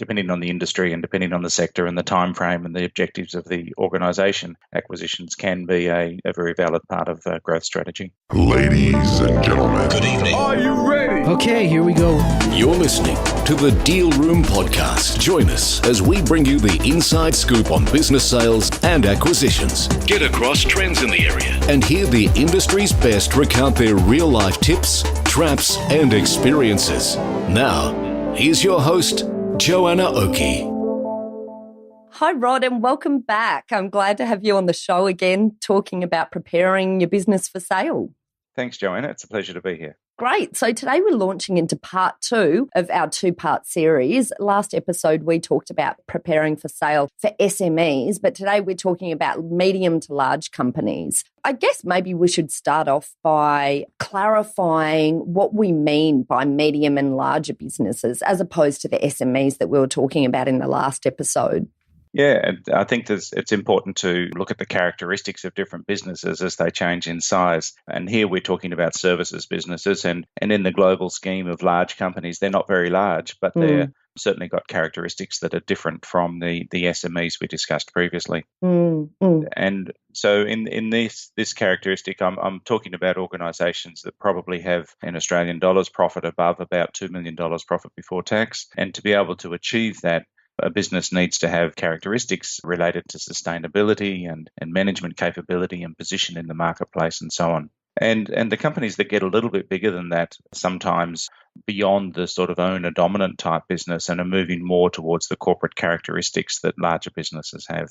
depending on the industry and depending on the sector and the time frame and the objectives of the organisation, acquisitions can be a very valid part of growth strategy. Ladies and gentlemen, good evening. Are you ready? Okay, here we go. You're listening to the Deal Room Podcast. Join us as we bring you the inside scoop on business sales and acquisitions. Get across trends in the area and hear the industry's best recount their real-life tips, traps, and experiences. Now, here's your host, Joanna Oakey. Hi, Rod, and welcome back. I'm glad to have you on the show again, talking about preparing your business for sale. Thanks, Joanna. It's a pleasure to be here. Great. So today we're launching into part 2 of our 2-part series. Last episode, we talked about preparing for sale for SMEs, but today we're talking about medium to large companies. I guess maybe we should start off by clarifying what we mean by medium and larger businesses as opposed to the SMEs that we were talking about in the last episode. Yeah, I think it's important to look at the characteristics of different businesses as they change in size. And here we're talking about services businesses, and in the global scheme of large companies, they're not very large, but they're certainly got characteristics that are different from the SMEs we discussed previously. And so in this characteristic, I'm talking about organisations that probably have in Australian dollars profit above about $2 million profit before tax. And to be able to achieve that, a business needs to have characteristics related to sustainability and management capability and position in the marketplace and so on. And the companies that get a little bit bigger than that, sometimes beyond the sort of owner-dominant type business and are moving more towards the corporate characteristics that larger businesses have.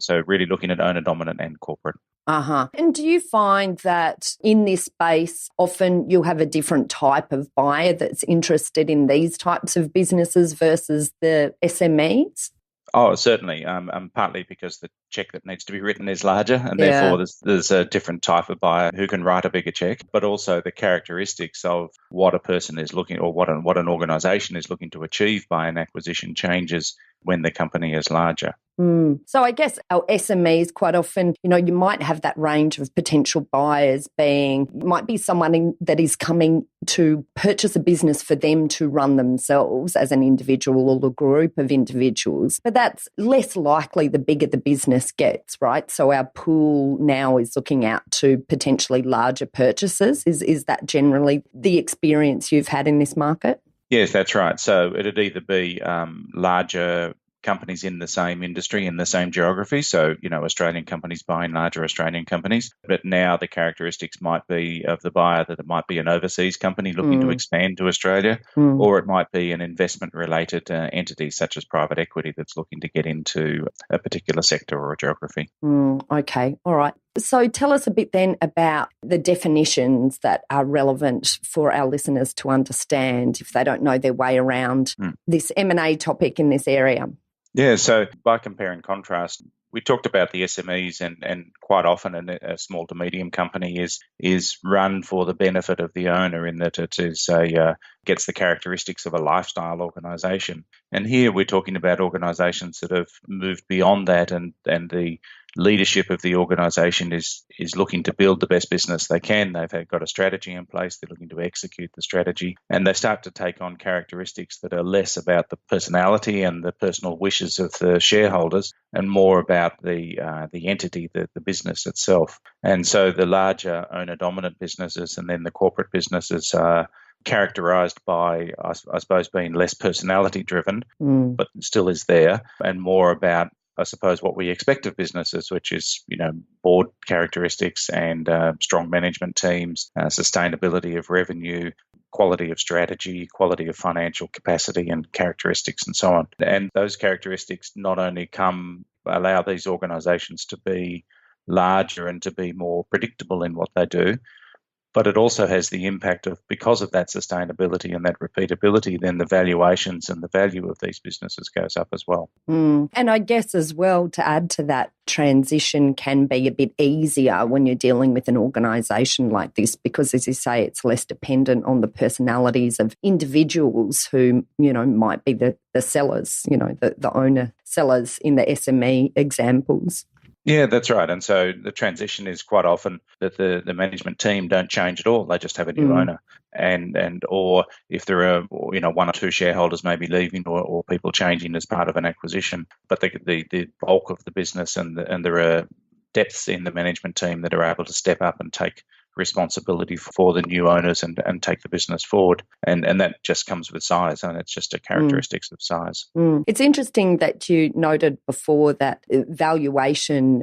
So really looking at owner-dominant and corporate. And do you find that in this space, often you'll have a different type of buyer that's interested in these types of businesses versus the SMEs? Oh, certainly. Partly because the check that needs to be written is larger, and therefore there's a different type of buyer who can write a bigger check. But also the characteristics of what a person is looking, or what an organisation is looking to achieve by an acquisition changes when the company is larger. So I guess our SMEs quite often, you might have that range of potential buyers might be someone that is coming to purchase a business for them to run themselves as an individual or a group of individuals. But that's less likely the bigger the business gets, right? So our pool now is looking out to potentially larger purchases. Is that generally the experience you've had in this market? Yes, that's right. So it'd either be larger companies in the same industry, in the same geography. So, Australian companies buying larger Australian companies. But now the characteristics might be of the buyer that it might be an overseas company looking to expand to Australia, or it might be an investment-related entity such as private equity that's looking to get into a particular sector or a geography. Okay, all right. So tell us a bit then about the definitions that are relevant for our listeners to understand if they don't know their way around this M&A topic in this area. Yeah, so by compare and contrast, we talked about the SMEs, and quite often a small to medium company is run for the benefit of the owner in that it is gets the characteristics of a lifestyle organisation. And here we're talking about organisations that have moved beyond that, and the leadership of the organisation is looking to build the best business they can. They've got a strategy in place. They're looking to execute the strategy, and they start to take on characteristics that are less about the personality and the personal wishes of the shareholders and more about the entity, the business itself. And so the larger owner-dominant businesses and then the corporate businesses are characterised by, I suppose, being less personality-driven, but still is there, and more about, I suppose, what we expect of businesses, which is, board characteristics and strong management teams, sustainability of revenue, quality of strategy, quality of financial capacity and characteristics and so on. And those characteristics not only allow these organisations to be larger and to be more predictable in what they do, but it also has the impact of, because of that sustainability and that repeatability, then the valuations and the value of these businesses goes up as well. And I guess as well, to add to that, transition can be a bit easier when you're dealing with an organisation like this because, as you say, it's less dependent on the personalities of individuals who, might be the sellers, the owner sellers in the SME examples. Yeah, that's right. And so the transition is quite often that the management team don't change at all. They just have a new owner. And or if there are, one or two shareholders maybe leaving or people changing as part of an acquisition, but the bulk of the business and there are depths in the management team that are able to step up and take responsibility for the new owners and take the business forward. And that just comes with size, and it's just a characteristics of size. It's interesting that you noted before that the valuation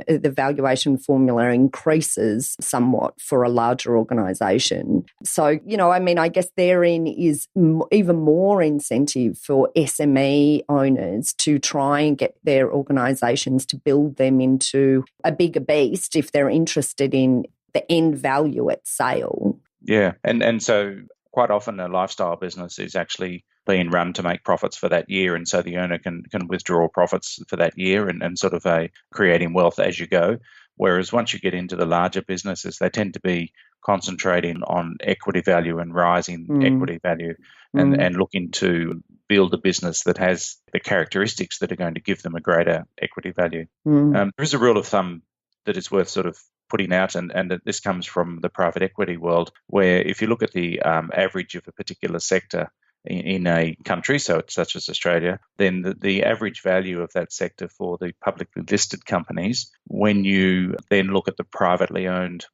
formula increases somewhat for a larger organisation. So, I guess therein is even more incentive for SME owners to try and get their organisations to build them into a bigger beast if they're interested in the end value at sale. Yeah, and so quite often a lifestyle business is actually being run to make profits for that year, and so the owner can withdraw profits for that year and sort of creating wealth as you go. Whereas once you get into the larger businesses, they tend to be concentrating on equity value and rising equity value and looking to build a business that has the characteristics that are going to give them a greater equity value. There is a rule of thumb that is worth sort of putting out, and this comes from the private equity world, where if you look at the average of a particular sector in a country, so such as Australia, then the average value of that sector for the publicly listed companies, when you then look at the privately owned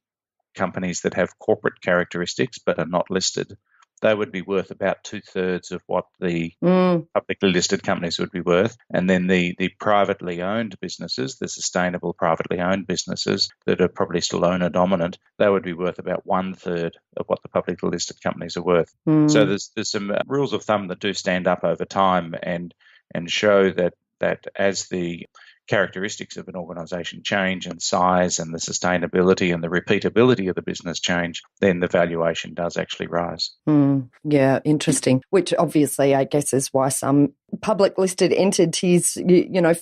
companies that have corporate characteristics but are not listed, they would be worth about 2/3 of what the publicly listed companies would be worth. And then the privately owned businesses, the sustainable privately owned businesses that are probably still owner dominant, they would be worth about 1/3 of what the publicly listed companies are worth. So there's some rules of thumb that do stand up over time and show that as the characteristics of an organisation change and size and the sustainability and the repeatability of the business change, then the valuation does actually rise. Yeah, interesting. Which obviously, I guess, is why some public listed entities,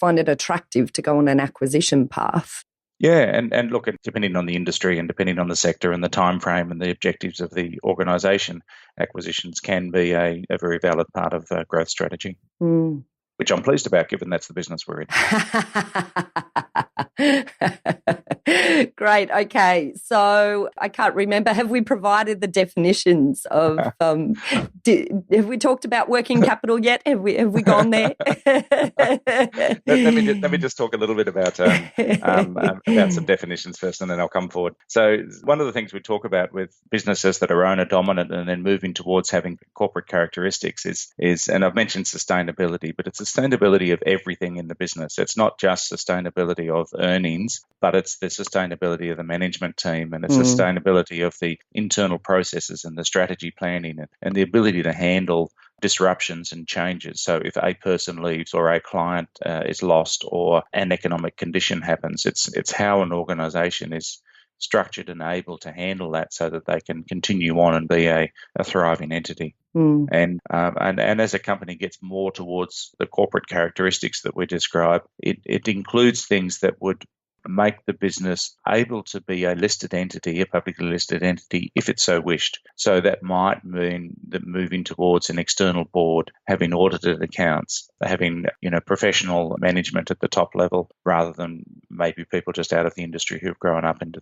find it attractive to go on an acquisition path. Yeah, and look, depending on the industry and depending on the sector and the time frame and the objectives of the organisation, acquisitions can be a very valid part of growth strategy. Which I'm pleased about, given that's the business we're in. Great. Okay. So I can't remember. Have we provided the definitions of? Have we talked about working capital yet? Have we gone there? let me just talk a little bit about some definitions first, and then I'll come forward. So one of the things we talk about with businesses that are owner dominant and then moving towards having corporate characteristics is, and I've mentioned sustainability, but it's sustainability of everything in the business. It's not just sustainability of earnings, but it's the sustainability of the management team and the sustainability of the internal processes and the strategy planning and the ability to handle disruptions and changes. So if a person leaves or a client is lost or an economic condition happens, it's how an organisation is structured and able to handle that so that they can continue on and be a thriving entity. And as a company gets more towards the corporate characteristics that we describe, it includes things that would make the business able to be a listed entity, a publicly listed entity, if it so wished. So that might mean that moving towards an external board, having audited accounts, having professional management at the top level, rather than maybe people just out of the industry who've grown up into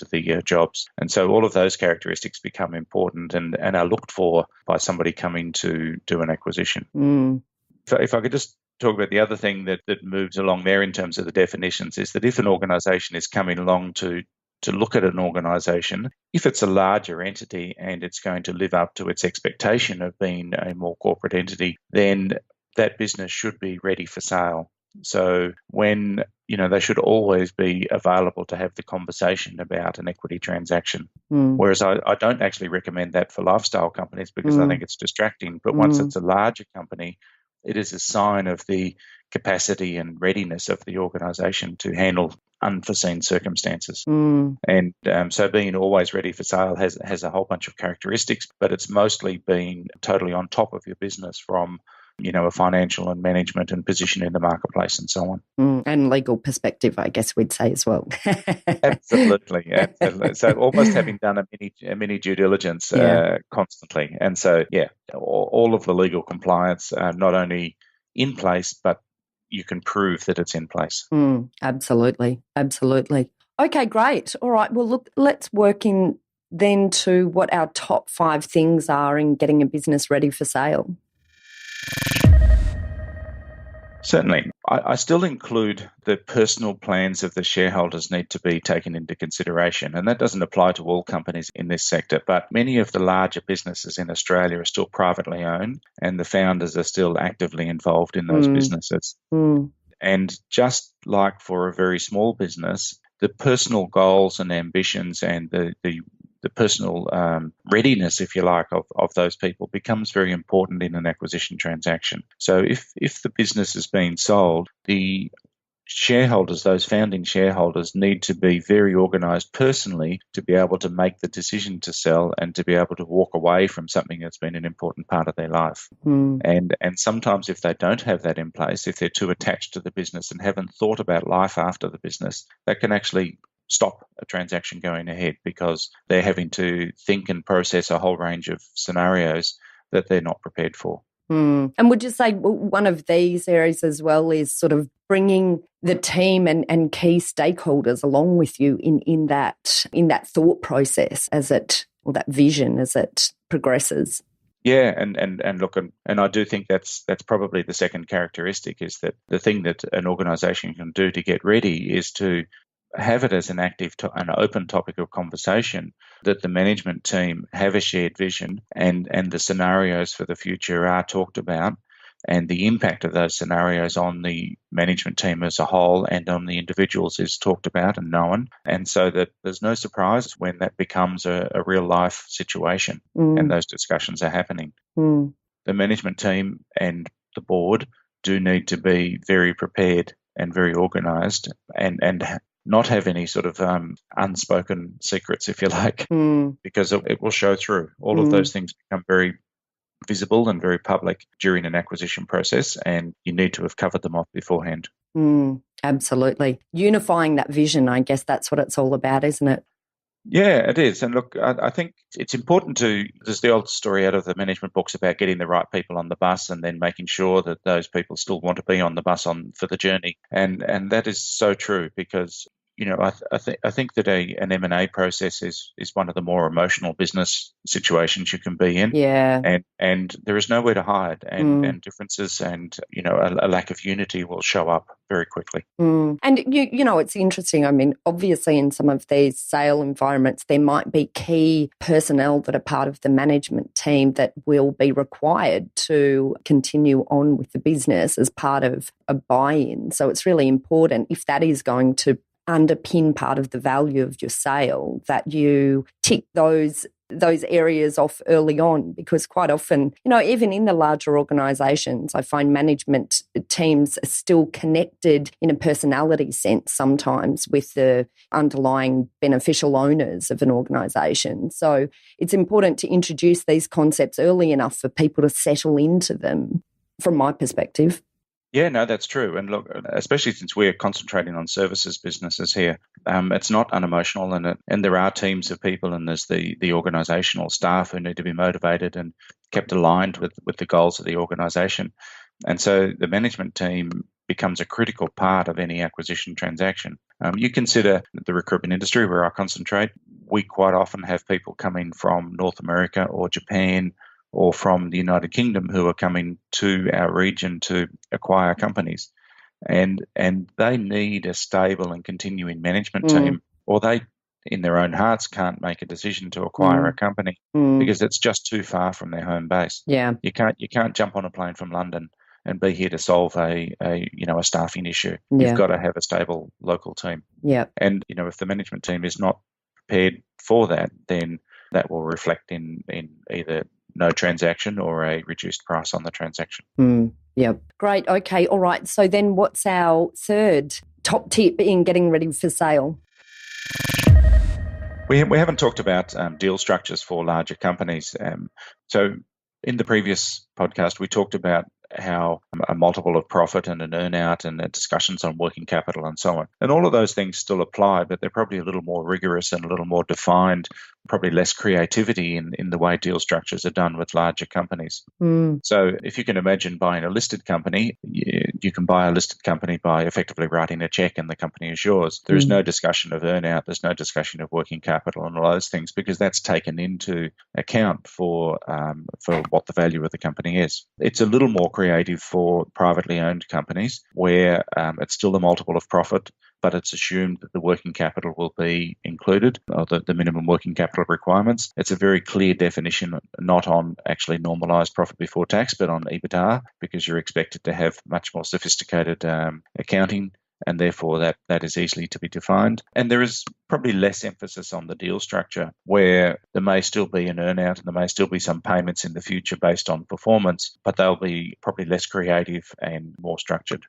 the jobs. And so all of those characteristics become important and are looked for by somebody coming to do an acquisition. If I could just talk about the other thing that moves along there in terms of the definitions is that if an organisation is coming along to look at an organisation, if it's a larger entity and it's going to live up to its expectation of being a more corporate entity, then that business should be ready for sale. So when, they should always be available to have the conversation about an equity transaction. Whereas I don't actually recommend that for lifestyle companies because I think it's distracting. But once it's a larger company, it is a sign of the capacity and readiness of the organisation to handle unforeseen circumstances. And so being always ready for sale has a whole bunch of characteristics, but it's mostly being totally on top of your business from a financial and management and position in the marketplace and so on. And legal perspective, I guess we'd say as well. Absolutely. So almost having done a mini due diligence constantly. And so, all of the legal compliance not only in place, but you can prove that it's in place. Absolutely. Okay, great. All right. Well, look, let's work in then to what our top 5 things are in getting a business ready for sale. Certainly. I still include the personal plans of the shareholders need to be taken into consideration. And that doesn't apply to all companies in this sector, but many of the larger businesses in Australia are still privately owned and the founders are still actively involved in those businesses. And just like for a very small business, the personal goals and ambitions and the personal readiness, if you like, of those people becomes very important in an acquisition transaction. So if the business is being sold, the shareholders, those founding shareholders, need to be very organised personally to be able to make the decision to sell and to be able to walk away from something that's been an important part of their life. And sometimes if they don't have that in place, if they're too attached to the business and haven't thought about life after the business, that can actually stop a transaction going ahead because they're having to think and process a whole range of scenarios that they're not prepared for. And would you say one of these areas as well is sort of bringing the team and key stakeholders along with you in that thought process or that vision as it progresses? Yeah, and look, and I do think that's probably the second characteristic, is that the thing that an organisation can do to get ready is to have it as an active, an open topic of conversation, that the management team have a shared vision and the scenarios for the future are talked about, and the impact of those scenarios on the management team as a whole and on the individuals is talked about and known, and so that there's no surprise when that becomes a real life situation and those discussions are happening. The management team and the board do need to be very prepared and very organised and not have any sort of unspoken secrets, if you like, because it will show through. All of those things become very visible and very public during an acquisition process, and you need to have covered them off beforehand. Absolutely. Unifying that vision, I guess that's what it's all about, isn't it? Yeah, it is. And look, I think it's important there's the old story out of the management books about getting the right people on the bus and then making sure that those people still want to be on the bus for the journey. And that is so true because, I think that an M&A process is one of the more emotional business situations you can be in. Yeah. And there is nowhere to hide, and differences and, a lack of unity will show up very quickly. And, it's interesting. I mean, obviously in some of these sale environments, there might be key personnel that are part of the management team that will be required to continue on with the business as part of a buy-in. So it's really important, if that is going to underpin part of the value of your sale, that you tick those areas off early on, because quite often, even in the larger organisations, I find management teams are still connected in a personality sense sometimes with the underlying beneficial owners of an organisation. So it's important to introduce these concepts early enough for people to settle into them, from my perspective. Yeah, no, that's true. And look, especially since we're concentrating on services businesses here, it's not unemotional, and there are teams of people, and there's the organisational staff who need to be motivated and kept aligned with the goals of the organisation. And so the management team becomes a critical part of any acquisition transaction. You consider the recruitment industry where I concentrate, we quite often have people coming from North America or Japan or from the United Kingdom who are coming to our region to acquire companies. And they need a stable and continuing management team, or they, in their own hearts, can't make a decision to acquire a company because it's just too far from their home base. Yeah. You can't jump on a plane from London and be here to solve a staffing issue. Yeah. You've got to have a stable local team. Yeah. And if the management team is not prepared for that, then that will reflect in either no transaction or a reduced price on the transaction. Yeah. Great. Okay. All right. So then what's our third top tip in getting ready for sale? We haven't talked about deal structures for larger companies. So in the previous podcast, we talked about how a multiple of profit and an earn-out and the discussions on working capital and so on. And all of those things still apply, but they're probably a little more rigorous and a little more defined probably less creativity in the way deal structures are done with larger companies. So if you can imagine buying a listed company, you can buy a listed company by effectively writing a check and the company is yours. There is no discussion of earnout. There's no discussion of working capital and all those things because that's taken into account for what the value of the company is. It's a little more creative for privately owned companies where it's still a multiple of profit, but it's assumed that the working capital will be included, or the minimum working capital requirements. It's a very clear definition, not on actually normalised profit before tax, but on EBITDA, because you're expected to have much more sophisticated accounting, and therefore that is easily to be defined. And there is probably less emphasis on the deal structure, where there may still be an earnout and there may still be some payments in the future based on performance, but they'll be probably less creative and more structured.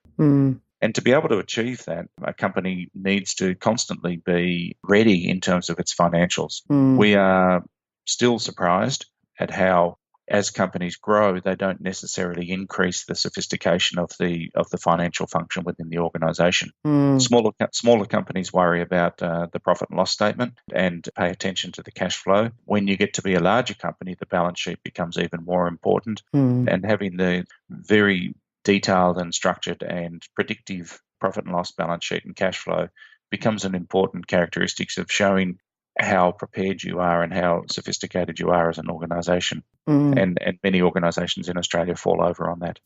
And to be able to achieve that, a company needs to constantly be ready in terms of its financials. We are still surprised at how, as companies grow, they don't necessarily increase the sophistication of the financial function within the organisation. Smaller companies worry about the profit and loss statement and pay attention to the cash flow. When you get to be a larger company, the balance sheet becomes even more important, and having the very detailed and structured and predictive profit and loss balance sheet and cash flow becomes an important characteristic of showing how prepared you are and how sophisticated you are as an organisation. And many organisations in Australia fall over on that.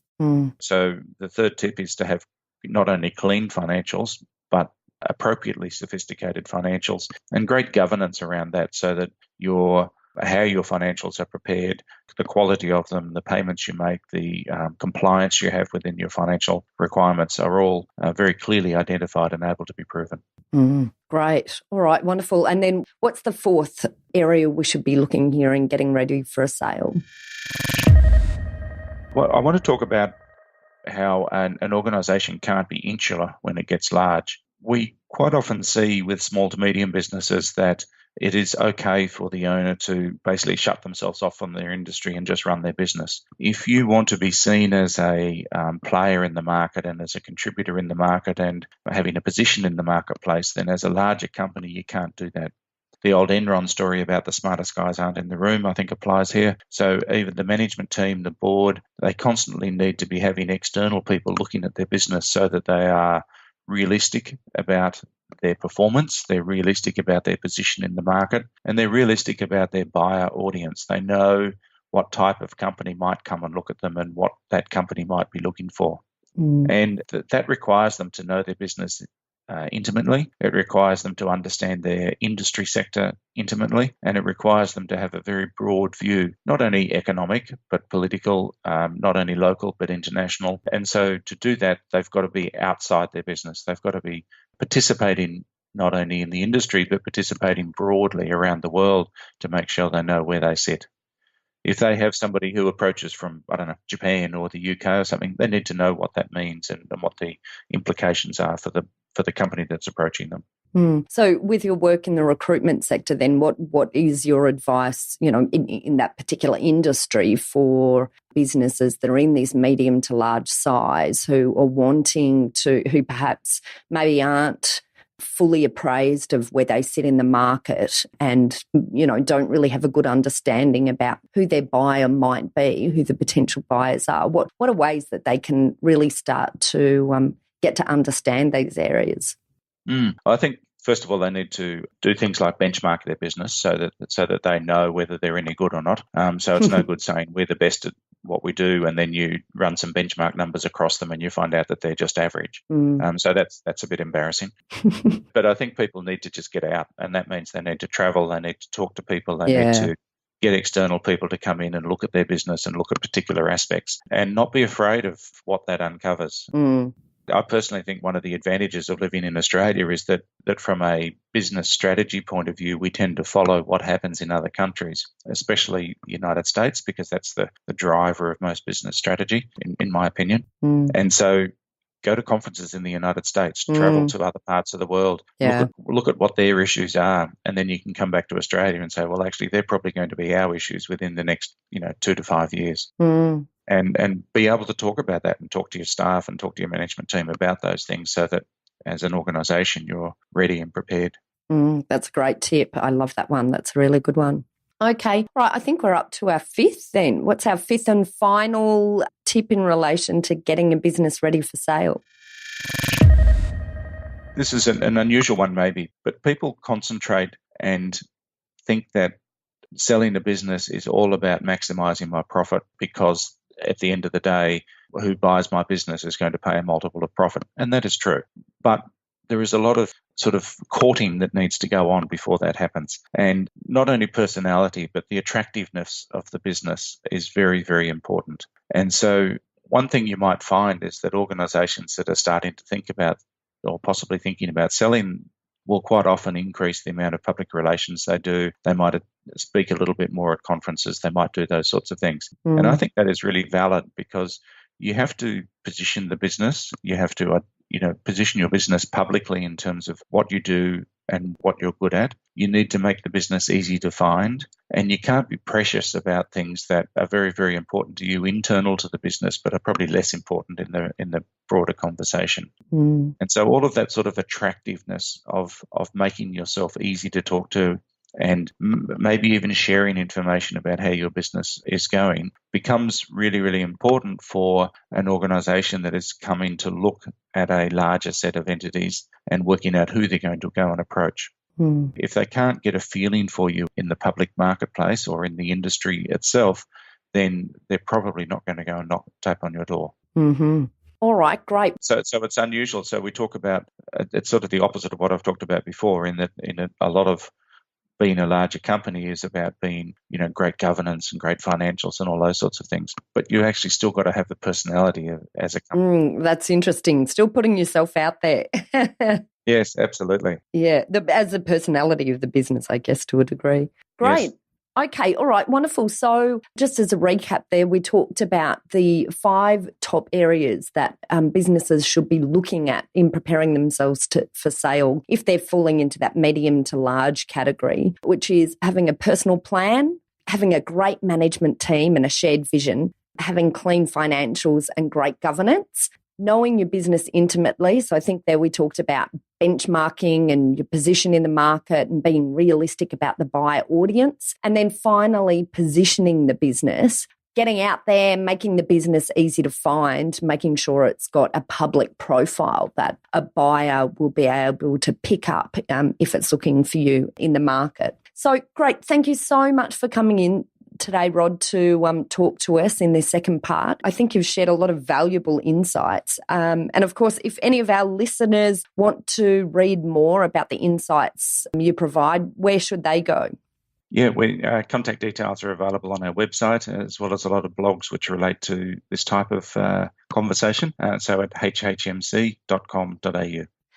So the third tip is to have not only clean financials, but appropriately sophisticated financials and great governance around that, so that how your financials are prepared, the quality of them, the payments you make, the compliance you have within your financial requirements are all very clearly identified and able to be proven. Great. All right, wonderful. And then what's the fourth area we should be looking here and getting ready for a sale? Well, I want to talk about how an organisation can't be insular when it gets large. We quite often see with small to medium businesses that it is okay for the owner to basically shut themselves off from their industry and just run their business. If you want to be seen as a player in the market and as a contributor in the market and having a position in the marketplace, then as a larger company, you can't do that. The old Enron story about the smartest guys aren't in the room, I think, applies here. So even the management team, the board, they constantly need to be having external people looking at their business so that they are realistic about their performance, they're realistic about their position in the market, and they're realistic about their buyer audience. They know what type of company might come and look at them and what that company might be looking for. And that requires them to know their business intimately. It requires them to understand their industry sector intimately, and it requires them to have a very broad view, not only economic, but political, not only local, but international. And so to do that, they've got to be outside their business. They've got to be participating not only in the industry, but participating broadly around the world to make sure they know where they sit. If they have somebody who approaches from, Japan or the UK or something, they need to know what that means and what the implications are for the company that's approaching them. So with your work in the recruitment sector, then what is your advice, in that particular industry for businesses that are in this medium to large size who are who perhaps maybe aren't fully appraised of where they sit in the market and, don't really have a good understanding about who their buyer might be, who the potential buyers are? What are ways that they can really start to get to understand these areas? I think, first of all, they need to do things like benchmark their business so that they know whether they're any good or not. So it's no good saying we're the best at what we do, and then you run some benchmark numbers across them and you find out that they're just average. So that's a bit embarrassing. But I think people need to just get out, and that means they need to travel, they need to talk to people, they need to get external people to come in and look at their business and look at particular aspects and not be afraid of what that uncovers. I personally think one of the advantages of living in Australia is that from a business strategy point of view, we tend to follow what happens in other countries, especially the United States, because that's the driver of most business strategy, in my opinion. And so go to conferences in the United States, travel to other parts of the world, look at what their issues are, and then you can come back to Australia and say, well, actually, they're probably going to be our issues within the next 2 to 5 years. And be able to talk about that and talk to your staff and talk to your management team about those things so that as an organisation you're ready and prepared. That's a great tip. I love that one. That's a really good one. Okay, right. I think we're up to our fifth then. What's our fifth and final tip in relation to getting a business ready for sale? This is an unusual one maybe, but people concentrate and think that selling a business is all about maximizing my profit, because at the end of the day, who buys my business is going to pay a multiple of profit. And that is true. But there is a lot of sort of courting that needs to go on before that happens. And not only personality, but the attractiveness of the business is very, very important. And so one thing you might find is that organizations that are starting to think about, or possibly thinking about selling, will quite often increase the amount of public relations they do. They might speak a little bit more at conferences. They might do those sorts of things. And I think that is really valid, because you have to position the business. You have to position your business publicly in terms of what you do and what you're good at. You need to make the business easy to find, and you can't be precious about things that are very, very important to you, internal to the business, but are probably less important in the broader conversation. And so all of that sort of attractiveness of making yourself easy to talk to, and maybe even sharing information about how your business is going, becomes really, really important for an organization that is coming to look at a larger set of entities and working out who they're going to go and approach. If they can't get a feeling for you in the public marketplace or in the industry itself, then they're probably not going to go and tap on your door. All right, great. So it's unusual. So we talk about, it's sort of the opposite of what I've talked about before, in that a lot of being a larger company is about being, great governance and great financials and all those sorts of things. But you actually still got to have the personality as a company. That's interesting. Still putting yourself out there. Yes, absolutely. Yeah, as a personality of the business, I guess, to a degree. Great. Yes. Okay, all right, wonderful. So just as a recap there, we talked about the 5 top areas that businesses should be looking at in preparing themselves for sale if they're falling into that medium to large category, which is having a personal plan, having a great management team and a shared vision, having clean financials and great governance, knowing your business intimately. So I think there we talked about benchmarking and your position in the market and being realistic about the buyer audience. And then finally, positioning the business, getting out there, making the business easy to find, making sure it's got a public profile that a buyer will be able to pick up if it's looking for you in the market. So great. Thank you so much for coming in today, Rod, to talk to us in this second part. I think you've shared a lot of valuable insights. And of course, if any of our listeners want to read more about the insights you provide, where should they go? Yeah, contact details are available on our website, as well as a lot of blogs which relate to this type of conversation. So at hhmc.com.au.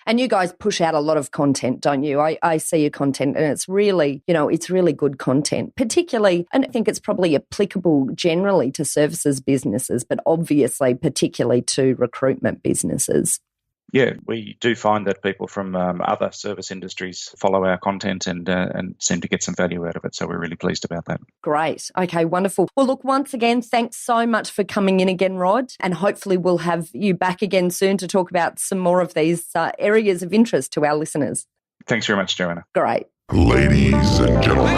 And you guys push out a lot of content, don't you? I see your content, and it's really, it's really good content, particularly, and I think it's probably applicable generally to services businesses, but obviously particularly to recruitment businesses. Yeah, we do find that people from other service industries follow our content and seem to get some value out of it. So we're really pleased about that. Great. Okay, wonderful. Well, look, once again, thanks so much for coming in again, Rod. And hopefully we'll have you back again soon to talk about some more of these areas of interest to our listeners. Thanks very much, Joanna. Great. Ladies and gentlemen.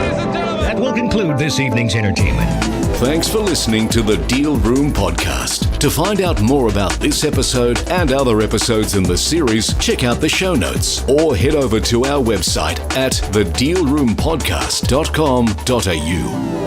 That will conclude this evening's entertainment. Thanks for listening to the Deal Room Podcast. To find out more about this episode and other episodes in the series, check out the show notes or head over to our website at thedealroompodcast.com.au.